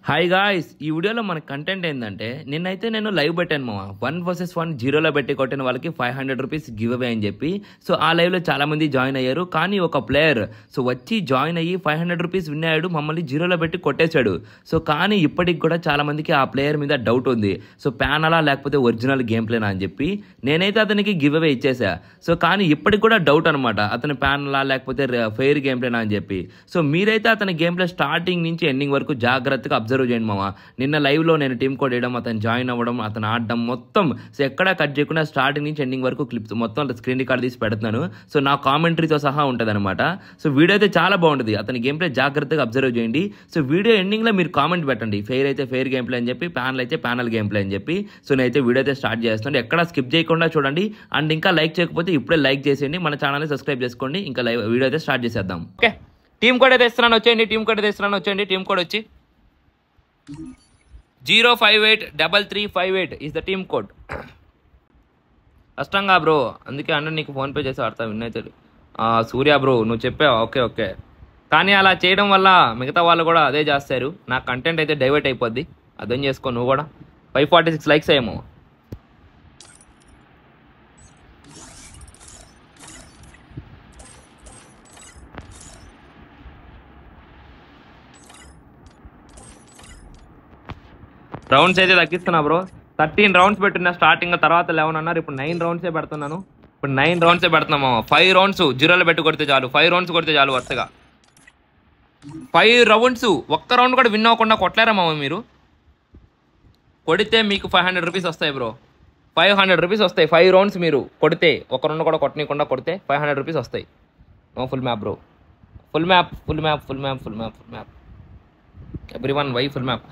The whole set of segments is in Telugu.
హాయ్ గాయ్స్, ఈ వీడియోలో మన కంటెంట్ ఏంటంటే నిన్నైతే నేను లైవ్ పెట్టాను మామ 1 vs 1 జీరోలో పెట్టి కొట్టిన వాళ్ళకి 500 రూపీస్ గివ్ అవే అని చెప్పి. సో ఆ లైవ్లో చాలా మంది జాయిన్ అయ్యారు. కానీ ఒక ప్లేయర్ వచ్చి జాయిన్ అయ్యి 500 రూపీస్ విన్ అయ్యాడు, మమ్మల్ని జీరోలో పెట్టి కొట్టేశాడు. సో కానీ ఇప్పటికి కూడా చాలా మందికి ఆ ప్లేయర్ మీద డౌట్ ఉంది. సో ప్యానలా లేకపోతే ఒరిజినల్ గేమ్ ప్లేనా అని చెప్పి నేనైతే అతనికి గివ్ అవే ఇచ్చేసా. సో కానీ ఇప్పటికి కూడా డౌట్ అనమాట, అతని ప్యానలా లేకపోతే ఫెయిర్ గేమ్ ప్లేనా అని చెప్పి. సో మీరైతే అతని గేమ్ ప్లే స్టార్టింగ్ నుంచి ఎండింగ్ వరకు జాగ్రత్తగా అబ్జర్వ్ చేయండి మామ. నిన్న లైవ్లో నేను టీమ్ కోడ్ వేయడం, అతను జాయిన్ అవ్వడం, అతను ఆడడం మొత్తం సో ఎక్కడా కట్ చేయకుండా స్టార్టింగ్ నుంచి ఎండింగ్ వరకు క్లిప్స్ మొత్తం స్క్రీన్ రికార్డ్ తీసి పెడుతున్నాను. సో నా కామెంటరీతో సహా ఉంటుంది అనమాట. సో వీడియో అయితే చాలా బాగుంటుంది. అతని గేమ్ ప్లే జాగ్రత్తగా అబ్జర్వ్ చేయండి. సో వీడియో ఎండింగ్లో మీరు కామెంట్ పెట్టండి, ఫెయిర్ అయితే ఫెయిర్ గేమ్ ప్లే అని చెప్పి, ప్యానల్ అయితే ప్యానల్ గేమ్ ప్లే అని చెప్పి. సో నేనైతే వీడియో అయితే స్టార్ట్ చేస్తాను, ఎక్కడ స్కిప్ చేయకుండా చూడండి. అండ్ ఇంకా లైక్ చేయకపోతే ఇప్పుడే లైక్ చేసేయండి, మన ఛానల్ని సబ్స్క్రైబ్ చేసుకోండి. ఇంకా వీడియో అయితే స్టార్ట్ చేసేద్దాం. ఓకే, టీమ్ కోడ్ అయితే ఇస్తున్నాను, వచ్చేయండి. టీమ్ కోడ్ అయితే ఇస్తున్నాను, వచ్చేయండి. టీమ్ కోడ్ వచ్చి 0583358 ఈజ్ ద టీమ్ కోడ్. కష్టంగా బ్రో, అందుకే అన్న నీకు ఫోన్పే చేసి ఆడతా విన్ అవుతాడు. సూర్య బ్రో నువ్వు చెప్పావు, ఓకే ఓకే. కానీ అలా చేయడం వల్ల మిగతా వాళ్ళు కూడా అదే చేస్తారు, నా కంటెంట్ అయితే డైవర్ట్ అయిపోద్ది. అర్థం చేసుకో నువ్వు కూడా. 546 లైక్స్ అయ్యేమో. రౌండ్స్ అయితే తగ్గిస్తున్నా బ్రో. 13 రౌండ్స్ పెట్టున్నా స్టార్టింగ్, తర్వాత 11 అన్నారు. ఇప్పుడు 9 రౌండ్సే పెడుతున్నాను. ఇప్పుడు 9 రౌండ్సే పెడుతున్నాము. 5 రౌండ్స్ జీరోలో పెట్టి కొడితే చాలు, 5 రౌండ్స్ కొడితే చాలు వరుసగా. 5 రౌండ్స్ ఒక్క రౌండ్ కూడా విన్ అవ్వకుండా కొట్టలేరా మామ మీరు? కొడితే మీకు 500 రూపీస్ వస్తాయి బ్రో. 500 రూపీస్ వస్తాయి 5 రౌండ్స్ మీరు కొడితే. ఒక రౌండ్ కూడా కొట్టనీయకుండా కొడితే 500 రూపీస్ వస్తాయి. Full map bro, full map full map full map full map full map. Everyone why full map?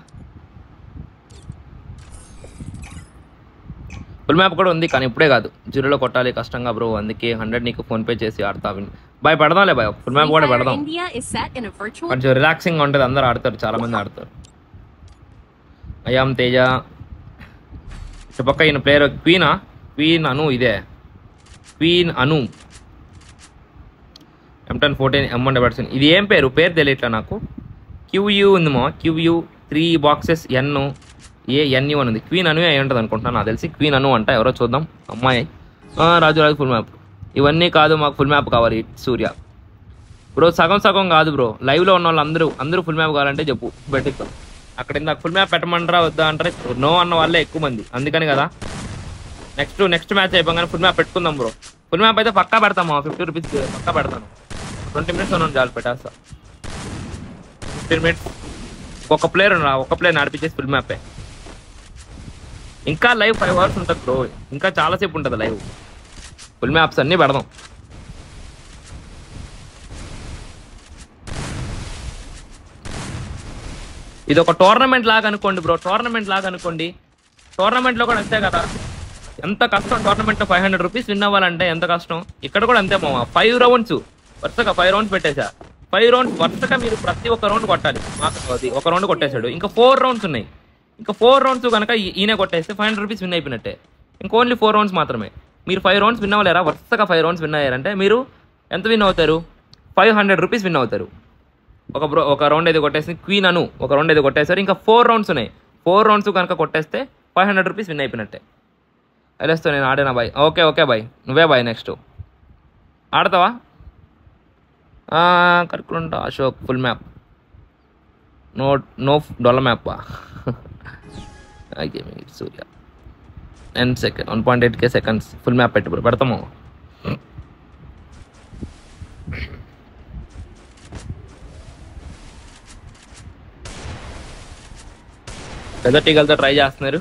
Full map కూడా ఉంది కానీ ఇప్పుడే కాదు, జీరోలో కొట్టాలి కష్టంగా బ్రో. అందుకే 100 నీకు ఫోన్పే చేసి ఆడతా. బాయ్ పెడదాంలే బాయ్, ఫుల్ మ్యాప్ కూడా పెడదాం. కొంచెం రిలాక్సింగ్ ఉంటుంది, అందరూ ఆడతారు, చాలా మంది ఆడతారు. అయామ్ తేజ పక్క ఈయన ప్లేయర్ క్వీన్ అను, ఇదే క్వీన్ అను. M1014 M1 ఇది ఏం పేరు తెలియట్లా నాకు. QU ఉంది మా, QU 3 బాక్సెస్ NU అని ఉంది. క్వీన్ అను అయి ఉంటుంది అనుకుంటున్నాను, నాకు తెలిసి క్వీన్ అను అంట. ఎవరో చూద్దాం. అమ్మాయి రాజు ఫుల్ మ్యాప్. ఇవన్నీ కాదు, మాకు ఫుల్ మ్యాప్ కావాలి. సూర్య బ్రో సగం సగం కాదు బ్రో, లైవ్లో ఉన్న వాళ్ళు అందరూ ఫుల్ మ్యాప్ కావాలంటే చెప్పు పెట్టిస్తాం. అక్కడ ఇందాక ఫుల్ మ్యాప్ పెట్టమంటారా వద్దా అంటారా, నో అన్న వాళ్ళే ఎక్కువ మంది, అందుకని కదా. నెక్స్ట్ మ్యాచ్ అయిపోగానే ఫుల్ మ్యాప్ పెట్టుకుందాం బ్రో. ఫుల్ మ్యాప్ అయితే పక్కా పెడతాము, 50 రూపీస్ పక్కా పెడతాను. 20 మినిట్స్ ఉన్నాను చాలు, పెట్టేస్తా. 15 మినిట్స్ ఒక ప్లేయర్ నడిపించేసి ఫుల్ మ్యాపే. ఇంకా లైవ్ 5 అవర్స్ ఉంటుంది బ్రో, ఇంకా చాలాసేపు ఉంటుంది లైవ్. ఫుల్ మ్యాప్స్ అన్నీ పెడదాం. ఇది ఒక టోర్నమెంట్ లాగా అనుకోండి బ్రో, టోర్నమెంట్లో కూడా అంతే కదా. ఎంత కష్టం టోర్నమెంట్లో 500 రూపీస్ విన్ అవ్వాలంటే ఎంత కష్టం. ఇక్కడ కూడా అంతే మామ. 5 రౌండ్స్ వరుసగా 5 రౌండ్స్ పెట్టేశా. 5 రౌండ్స్ వరుసగా మీరు ప్రతి ఒక్క రౌండ్ కొట్టాలి. మాకు ఒక రౌండ్ కొట్టేశాడు, ఇంకా 4 రౌండ్స్ ఉన్నాయి. ఇంకా 4 రౌండ్స్ కనుక ఈయన కొట్టేస్తే 500 రూపీస్ విన్ అయిపోయినట్టే. ఇంకా ఓన్లీ 4 రౌండ్స్ మాత్రమే. మీరు 5 రౌండ్స్ విన్ అవ్వలేరా? వరుసగా 5 రౌండ్స్ విన్ అయ్యారంటే మీరు ఎంత విన్ అవుతారు? 500 రూపీస్ విన్ అవుతారు. ఒక రౌండ్ అయితే కొట్టేసి క్వీన్ అను ఒక రౌండ్ అయితే కొట్టేశారు. ఇంకా 4 రౌండ్స్ ఉన్నాయి. 4 రౌండ్స్ కనుక కొట్టేస్తే 500 రూపీస్ విన్ అయిపోయినట్టే. వెళ్ళేస్తా నేను ఆడేనా బాయ్? ఓకే బాయ్, నువ్వే బాయ్. నెక్స్ట్ ఆడతావా? కరుకుంటా అశోక్ ఫుల్ మ్యాప్. నో డొల్ల map. Surya 1.8k seconds full map పెట్టి పెడతాము. పెద్ద టీగలతో ట్రై చేస్తున్నారు.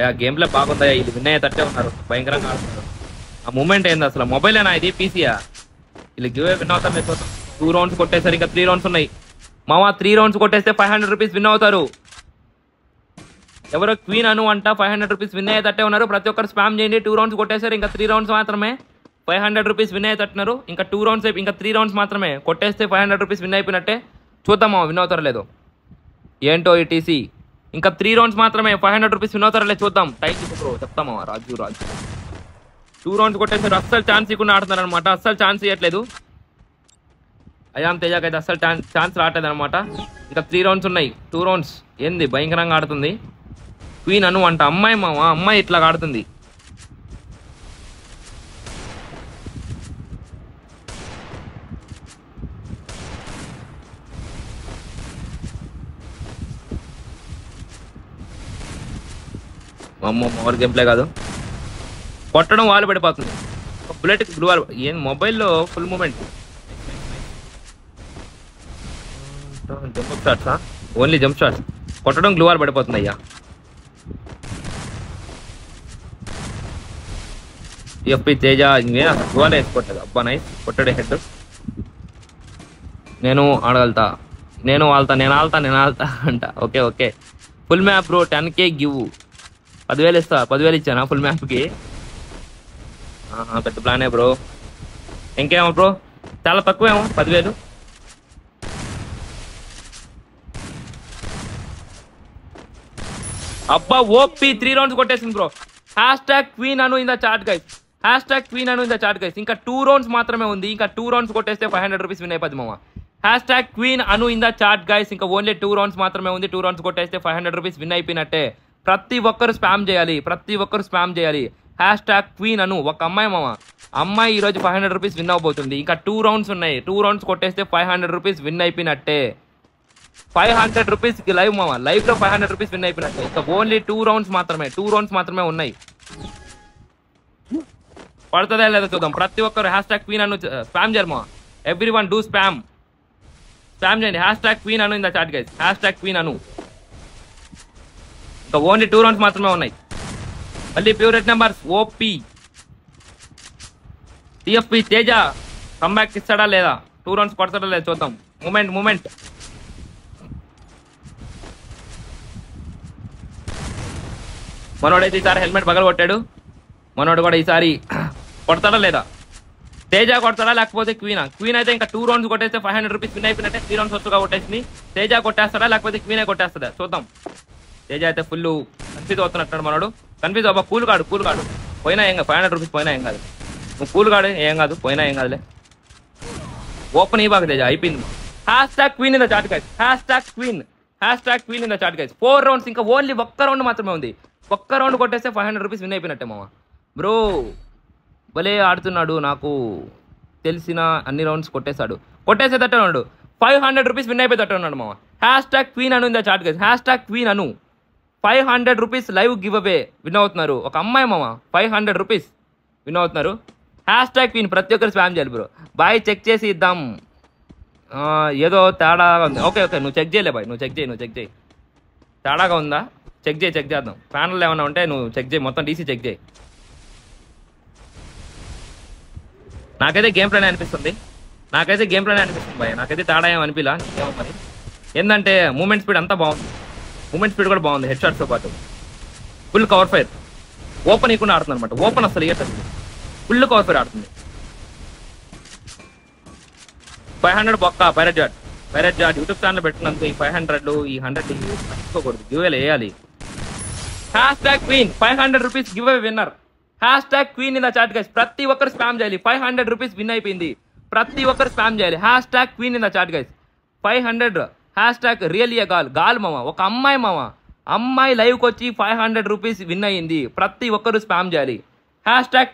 ఆ గేమ్ ప్లే బాగుందయ్యా, ఇది విన్ అయ్యేటట్టే ఉన్నారు, భయంకరంగా ఆడుతున్నారు. ఆ మూమెంట్ ఏంది అసలు? మొబైలేనా ఇది, పీసీయా? వీళ్ళు గివ్ విన్ అవుతారు. 2 రౌండ్స్ కొట్టేసరి ఇంకా 3 రౌండ్స్ ఉన్నాయి మామ. 3 రౌండ్స్ కొట్టేస్తే 500 రూపీస్ విన్ అవుతారు. ఎవరో క్వీన్ అను అంట 500 రూపీస్ విన్ అయ్యేటట్టే ఉన్నారు. ప్రతి ఒక్కరు స్పామ్ చేయండి. 2 రౌండ్స్ కొట్టేశారు, ఇంకా 3 రౌండ్స్ మాత్రమే 500 రూపీస్ విన్ అయ్యేటట్టున్నారు. ఇంకా 2 రౌండ్స్ ఇంకా 3 రౌండ్స్ మాత్రమే కొట్టేస్తే 500 రూపీస్ విన్ అయిపోయినట్టే. చూద్దామా విన్ అవుతారో లేదో. ఏంటో ఈ టీసీ. ఇంకా 3 రౌండ్స్ మాత్రమే 500 రూపీస్ విన్ అవుతారో లేదు చూద్దాం. టైం బ్రో చెప్తామా. రాజు 2 రౌండ్స్ కొట్టేసారు. అస్సలు ఛాన్స్ ఇవ్వకుండా ఆడుతున్నారు అనమాట, అస్సలు ఛాన్స్ ఇవ్వట్లేదు. అయామ్ తేజాకి అయితే అస్సలు ఛాన్స్ రావట్లేదు అనమాట. ఇంకా 3 రౌండ్స్ ఉన్నాయి, 2 రౌండ్స్. ఏంది భయంకరంగా ఆడుతుంది క్వీన్ అను అంట. అమ్మాయి మామ, అమ్మాయి ఇట్లా ఆడుతుంది. అమ్మ ఓవర్ గేమ్ ప్లే కాదు, కొట్టడం వాళ్ళు పడిపోతుంది. Bullet gloo wall. ఏం మొబైల్లో ఫుల్ మూమెంట్. జంప్ షాట్సా? Only jump shots. కొట్టడం గ్లూ వాల్ పడిపోతుంది అయ్యా. ఎఫ్పి తేజ గ్లూ వాల్ వేసుకోవట్లేదు. అబ్బా నైస్, కొట్టడే హెడ్. నేను ఆడగలుగుతా, నేను ఆళ్తా అంట. Okay okay, full map bro 10K give. 10,000 ఇస్తా. 10,000 ఇచ్చానా ఫుల్ మ్యాప్కి? పెద్ద ప్లానే బ్రో. ఇంకేమో బ్రో, చాలా తక్కువేమో 10,000. అబ్బా ఓపీ 3 రౌండ్స్ కొట్టేసింది bro. #Queen Anu in the chat guys. #Queen Anu in the chat guys. ఇంకా 2 రౌండ్స్ మాత్రమే ఉంది. ఇంకా 2 రౌండ్స్ కొట్టేస్తే 500 రూపీస్ విన్ అయిపోద్ది మామ. #Queen Anu in the chat guys. ఇంకా ఓన్లీ 2 రౌండ్స్ మాత్రమే ఉంది. 2 రౌండ్స్ కొట్టేస్తే 500 రూపీస్ విన్ అయిపోయినట్టే. ప్రతి ఒక్కరు స్పామ్ చేయాలి, #క్వీన్ అను. ఒక అమ్మాయి మామ, అమ్మాయి ఈరోజు 500 రూపీస్ విన్ అవబోతుంది. ఇంకా 2 రౌండ్స్ ఉన్నాయి. 2 రౌండ్స్ కొట్టేస్తే 500 రూపీస్ విన్ అయిపోయినట్టే. 500 రూపీస్కి లైవ్ మామ, లైవ్లో 500 రూపీస్ విన్ అయిపోయినట్టే. ఇంకా ఓన్లీ 2 రౌండ్స్ మాత్రమే ఉన్నాయి. పడుతుందా లేదా చూద్దాం. ప్రతి ఒక్కరు #క్వీన్ అను స్పామ్ చేయరు మామ. ఎవ్రీవన్ డూ స్పామ్ చేయండి. #Queen Anu in the chat guys. #Queen Anu. ఇంకా ఓన్లీ 2 రౌండ్స్ మాత్రమే ఉన్నాయి. మళ్ళీ favourite numbers OP. TFP Teja comeback ఇస్తాడా లేదా, 2 రౌండ్స్ కొడతాడా లేదా చూద్దాం. మూమెంట్. మనోడైతే ఈసారి హెల్మెట్ పగల కొట్టాడు. మనోడు కూడా ఈసారి కొడతాడా లేదా? తేజ కొడతాడా లేకపోతే క్వీన్ అయితే ఇంకా 2 రౌండ్స్ కొట్టేస్తే 500 రూపీస్ విన్ అయిపోయినట్టే. 3 రౌండ్స్ వస్తుగా కొట్టేసింది. తేజ కొట్టేస్తాడా లేకపోతే క్వీనే కొట్టేస్తుందా చూద్దాం. తేజ అయితే ఫుల్ కన్ఫ్యూజ్ అవుతున్నట్టు మనోడు. కన్ఫ్యూజ్ అవ్వ. కూల్ కాడు పోయినా ఏం కాదు. 500 రూపీస్ పోయినా ఏం కాదు. నువ్వు కూల్ కాడు, ఏం కాదు, పోయినా ఏం కాదులే. ఓపెన్ ఇవ్వక తేజ, అయిపోయింది. #Queen in the chat guys. #Queen in the chat guys. 4 rounds. ఇంకా ఓన్లీ 1 రౌండ్ మాత్రమే ఉంది. 1 రౌండ్ కొట్టేస్తే 500 రూపీస్ విన్ అయిపోయినట్టే మామ. బ్రో భలే ఆడుతున్నాడు. నాకు తెలిసిన అన్ని రౌండ్స్ కొట్టేసేటట్టే ఉన్నాడు. 500 రూపీస్ విన్ అయిపోయేటట్టు ఉన్నాడు మామ. #Queen Anu in the chat guys. #Queen Anu 500 rupees live give away win అవుతున్నారు. ఒక అమ్మాయి మామ 500 రూపీస్ విన్ అవుతున్నారు. #క్వీన్ ప్రతి ఒక్కరు స్పామ్ చేయాలి బ్రో. బాయ్ చెక్ చేసి ఇద్దాం. ఏదో తేడాగా ఉంది. ఓకే నువ్వు చెక్ చేయలే బాయ్, నువ్వు చెక్ చేయి. తేడాగా ఉందా చెక్ చేద్దాం. ప్యానల్ ఏమన్నా ఉంటే నువ్వు చెక్ చేయి, మొత్తం డీసీ చెక్ చేయి. నాకైతే గేమ్ ప్లాన్ అనిపిస్తుంది భయ. నాకైతే తేడా ఏం అనిపిలా. ఏమో మరి ఏంటంటే మూమెంట్ స్పీడ్ అంతా బాగుంది. మూమెంట్ స్పీడ్ కూడా బాగుంది. హెడ్ షాట్స్తో పాటు ఫుల్ కవర్ ఫైర్. ఓపెన్ ఇవ్వకుండా ఆడుతుంది అనమాట. ఓపెన్ అసలు ఇవ్వట్లేదు, ఫుల్ కవర్ ఫైర్ ఆడుతుంది. 500 బొక్క పైరట్ జాట్ యూట్యూబ్ ఛానల్ పెట్టినందుకు ఈ 500 ఈ 100 మర్చిపోకూడదు. గివ్ అవే వేయాలి. #Queen 500 rupees give away winner. #Queen in the chat guys. ప్రతి ఒక్కరు స్పామ్ చేయాలి. 500 రూపీస్ విన్ అయిపోయింది. ప్రతి ఒక్కరు స్పామ్ చేయాలి. #Queen in the chat guys. 500 really గాల్ మామ. ఒక అమ్మాయి మామ, అమ్మాయి లైవ్కి వచ్చి 500 రూపీస్ విన్ అయ్యింది. ప్రతి ఒక్కరు స్పామ్ చేయాలి.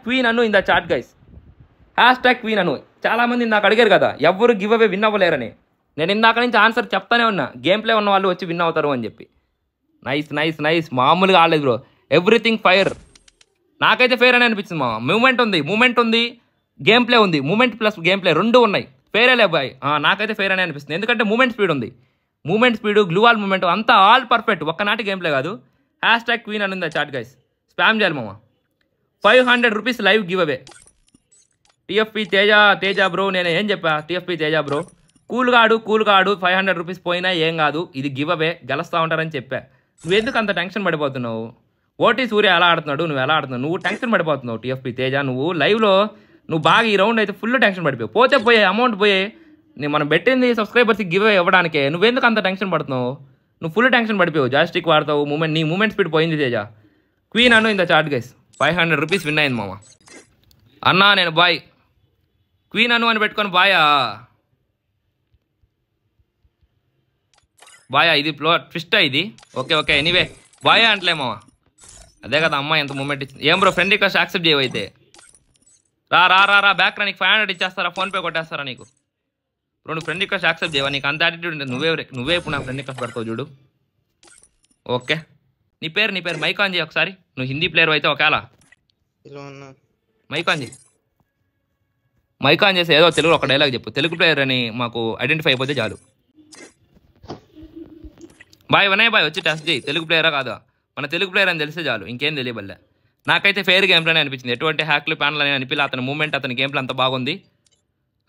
#Queen Anu in the chat guys. #Queen Anu. చాలా మంది నాకు అడిగారు కదా ఎవరు గివ్ అవే విన్ అవ్వలేరని. నేను ఇందాక నుంచి ఆన్సర్ చెప్తానే ఉన్నా. గేమ్ ప్లే ఉన్న వాళ్ళు వచ్చి విన్ అవుతారు అని చెప్పి. నైస్. మామూలుగా ఆడలేదు బ్రో. Everything fire. నాకైతే ఫెయిర్ అని అనిపించింది మామ. మూమెంట్ ఉంది, గేమ్ ప్లే ఉంది. మూమెంట్ ప్లస్ గేమ్ ప్లే 2 ఉన్నాయి. ఫెయిరే బాయ్. నాకైతే ఫెయిర్ అని అనిపిస్తుంది. ఎందుకంటే మూమెంట్ స్పీడ్ ఉంది. మూమెంట్ స్పీడ్, గ్లూవాల్ మూమెంట్ అంతా ఆల్ పర్ఫెక్ట్. ఒక్కనాటి గేమ్ ప్లే కాదు. #క్వీన్ అని ఉంది చాట్ గైస్. స్పామ్ చేయాలి మామ. 500 rupees live give away. TFP Teja bro. నేను ఏం చెప్పా? టిఎఫ్పి తేజ బ్రో కూల్ గాడు 500 రూపీస్ పోయినా ఏం కాదు, ఇది గివ్ అవే, గెలుస్తూ ఉంటారని చెప్పా. నువ్వెందుకు అంత టెన్షన్ పడిపోతున్నావు? ఓటీ సూర్య ఎలా ఆడుతున్నాడు, నువ్వు ఎలా ఆడుతున్నావు? నువ్వు టెన్షన్ పడిపోతున్నావు. టిఎఫ్పి తేజ నువ్వు లైవ్లో నువ్వు బాగా ఈ రౌండ్ అయితే ఫుల్ టెన్షన్ పడిపోయావు. పోతే అమౌంట్ పోయే. మనం పెట్టింది సబ్స్క్రైబర్స్కి గివ్ అవే ఇవ్వడానికే. నువ్వెందుకు అంత టెన్షన్ పడుతున్నావు? నువ్వు ఫుల్ టెన్షన్ పడిపోయావు. జాస్టిక్ వాడతావు. నీ మూమెంట్ స్పీడ్ పోయింది Teja. Queen Anu in the chat guys. 500 rupees win అయింది మామ. అన్నా నేను బాయ్. క్వీన్ అను అని పెట్టుకొని బాయా. బాయా ఇది ట్విస్ట్ ఇది. ఓకే ఓకే ఎనీవే బాయా అంటలేమో అదే కదా అమ్మాయి ఎంత మూమెంట్ ఇచ్చింది. ఏం బ్రో ఫ్రెండ్ రిక్వెస్ట్ యాక్సెప్ట్ చేయవైతే రా రా రా రా బ్యాక్ రా. నీకు 500 ఇచ్చేస్తారా, ఫోన్పే కొట్టేస్తారా నీకు? బ్రో నువ్వు ఫ్రెండ్ రిక్వెస్ట్ యాక్సెప్ట్ చేయవా? నీకు అంత యాటిట్యూడ్ ఉంటుంది. నువ్వే ఇప్పుడు నా ఫ్రెండ్ రిక్వెస్ట్ పెడతావు చూడు. ఓకే నీ పేరు మైక్ ఆన్ చేయి ఒకసారి. నువ్వు హిందీ ప్లేయర్ అయితే ఒకవేళ మైక్ ఆన్ చేయి. మైక్ ఆన్ చేసి ఏదో తెలుగు ఒక డైలాగ్ చెప్పు. తెలుగు ప్లేయర్ అని మాకు ఐడెంటిఫై అయిపోతే చాలు. బాయ్ వినయ్ బాయ్ వచ్చి టెస్ట్ చేయి తెలుగు ప్లేయరా కాదా. మన తెలుగు ప్లేయర్ అని తెలిస్తే చాలు, ఇంకేం తెలియబల్లే. నాకైతే ఫెయిర్ గేమ్ ప్లాన్ అనిపించింది. ఎటువంటి హ్యాక్లు ప్యాన్లు అని అనిపించలే. అతని మూమెంట్ అతని గేమ్ ప్లాన్ అంత బాగుంది.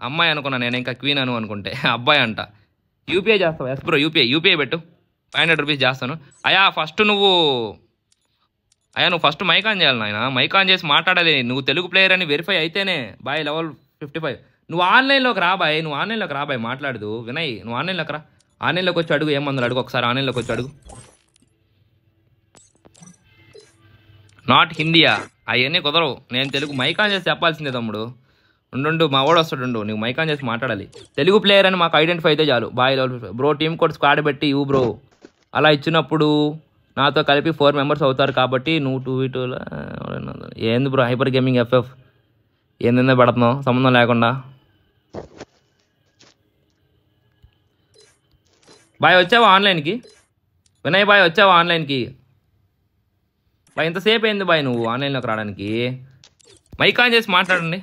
అమ్మాయి అనుకున్నాను నేను, ఇంకా క్వీన్ అనుకుంటే అబ్బాయి అంట. యూపీఐ చేస్తావు? ఎస్ బ్రో యూపీఐ పెట్టు. 500 రూపీస్ చేస్తాను. నువ్వు ఫస్ట్ మైక్ ఆన్ చేయాలి నాయన. మైక్ ఆన్ చేసి మాట్లాడాలి. నువ్వు తెలుగు ప్లేయర్ అని వెరిఫై అయితేనే బాయ్ లెవెల్ 55. నువ్వు ఆన్లైన్లోకి రా బాయ్ మాట్లాడదు. వినయ్ నువ్వు ఆన్లైన్లోకి రా. ఆన్లైన్లోకి వచ్చి అడుగు. ఏమందులు అడుగు ఒకసారి. ఆన్లైన్లోకి వచ్చి అడుగు. నాట్ హిందీయా? అవన్నీ కుదరవు. నేను తెలుగు మైక్ ఆన్ చేసి చెప్పాల్సిందే తమ్ముడు. ఉండు మా వాడు వస్తాడు. నీకు మైక్ ఆన్ చేసి మాట్లాడాలి. తెలుగు ప్లేయర్ అని మాకు ఐడెంటిఫై అయితే చాలు. Boy bro team code squad పెట్టి ఇవ్వు బ్రో. అలా ఇచ్చినప్పుడు నాతో కలిపి 4 మెంబర్స్ అవుతారు కాబట్టి నువ్వు 2v2 ఏంది బ్రో హైపర్ గేమింగ్ ఎఫ్ఎఫ్ ఏందో పెడుతున్నావు సంబంధం లేకుండా. బాయ్ వచ్చావా ఆన్లైన్కి? వినయ్ బాయ్ వచ్చావా ఆన్లైన్కి? బాయ్ ఎంతసేపు అయింది బాయ్ నువ్వు ఆన్లైన్లోకి రావడానికి? మైక్ ఆన్ చేసి మాట్లాడండి.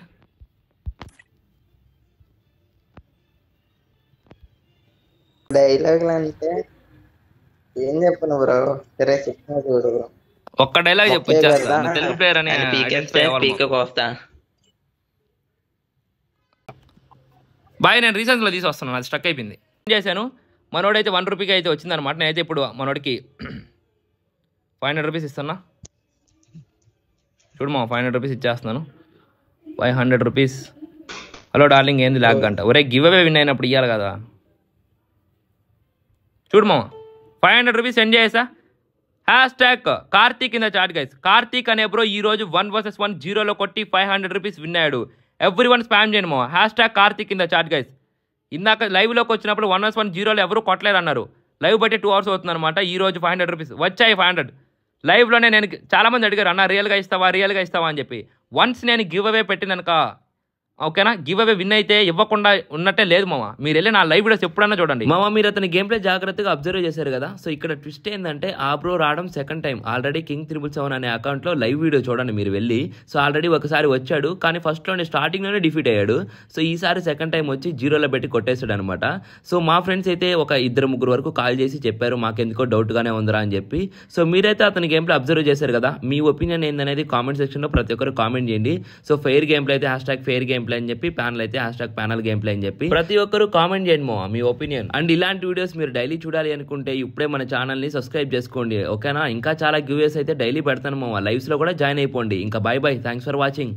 డైలాగ్ అంటే ఏం చెప్పను బ్రో, సరే చెప్తున్నా చూడు బ్రో. ఒక్క డైలాగ్ చెప్పు. తెలుగు ప్లేయర్ అని బాయ్ నేను రీసెంట్స్లో తీసి వస్తున్నాను. అది స్టక్ అయిపోయింది. ఏం చేశాను, మనోడైతే 1 రూపీకి అయితే వచ్చిందనమాట. నేనైతే ఇప్పుడు మనోడికి 500 రూపీస్ ఇస్తున్నా. చూడు మా 500 రూపీస్ ఇచ్చేస్తున్నాను. 500 రూపీస్. హలో డార్లింగ్ ఏంది లాగ్ గంట? ఒరే గివ్ అవే విన్ అయినప్పుడు ఇవ్వాలి కదా. చూడు మామ 500 రూపీస్ సెండ్ చేసా. Hashtag Karthik in the chat guys. Karthik అనే బ్రో ఈరోజు 1 vs 1 జీరోలో కొట్టి 500 రూపీస్ విన్ అయ్యాడు. ఎవ్రీ వన్ స్పామ్ చేయండి మామ. Hashtag Karthik in the chat guys. ఇందాక లైవ్లోకి వచ్చినప్పుడు 1 vs 1 జీరోలో ఎవరు కొట్టలేరు అన్నారు. లైవ్ బట్టి 2 hours అవుతుంది అనమాట. ఈరోజు 500 రూపీస్ వచ్చాయి. 500 లైవ్లోనే. నేను చాలామంది అడిగారు అన్న రియల్గా ఇస్తావా అని చెప్పి. వన్స్ నేను గివ్ అవే పెట్టినక ఓకేనా, గివ్ అవే విన్ అయితే ఇవ్వకుండా ఉన్నట్టే లేదు మామ. మీరు వెళ్ళి నా లైవ్ వీడియోస్ ఎప్పుడన్నా చూడండి మామ. మీరు అతని గేమ్ ప్లే జాగ్రత్తగా అబ్జర్వ్ చేశారు కదా. సో ఇక్కడ ట్విస్ట్ ఏంటంటే ఆ బ్రో రావడం సెకండ్ టైం. ఆల్రెడీ కింగ్ 777 అనే అకౌంట్లో లైవ్ వీడియో చూడండి మీరు వెళ్ళి. సో ఆల్రెడీ ఒకసారి వచ్చాడు కానీ ఫస్ట్లోనే స్టార్టింగ్లోనే డిఫీట్ అయ్యాడు. సో ఈసారి సెకండ్ టైం వచ్చి జీరోలో పెట్టి కొట్టేశాడు అనమాట. సో మా ఫ్రెండ్స్ అయితే ఒక 2-3 వరకు కాల్ చేసి చెప్పారు మాకెందుకో డౌట్గానే ఉందిరా అని చెప్పి. సో మీరైతే అతని గేమ్ ప్లే అబ్జర్వ్ చేశారు కదా. మీ ఒపీనియన్ ఏందనేది కామెంట్ సెక్షన్లో ప్రతి ఒక్కరు కామెంట్ చేయండి. సో ఫెయిర్ గేమ్ ప్లే అయితే హ్యాష్ట్యాగ్ ఫెయిర్ గేమ్ ప్లే అని చెప్పి, ప్యానల్ అయితే హ్యాష్ట్యాగ్ ప్యానల్ గేమ్ ప్లే అని చెప్పి ప్రతి ఒక్కరు కామెంట్ చేయండి మీ ఒపీనియన్. అండ్ ఇలాంటి వీడియోస్ మీరు డైలీ చూడాలి అనుకుంటే ఇప్పుడే మన ఛానల్ని సబ్స్క్రైబ్ చేసుకోండి ఓకేనా. ఇంకా చాలా గివ్వేస్ అయితే డైలీ పెడతాను లైవ్స్లో కూడా జాయిన్ అయిపోండి. ఇంకా by by, thanks for watching.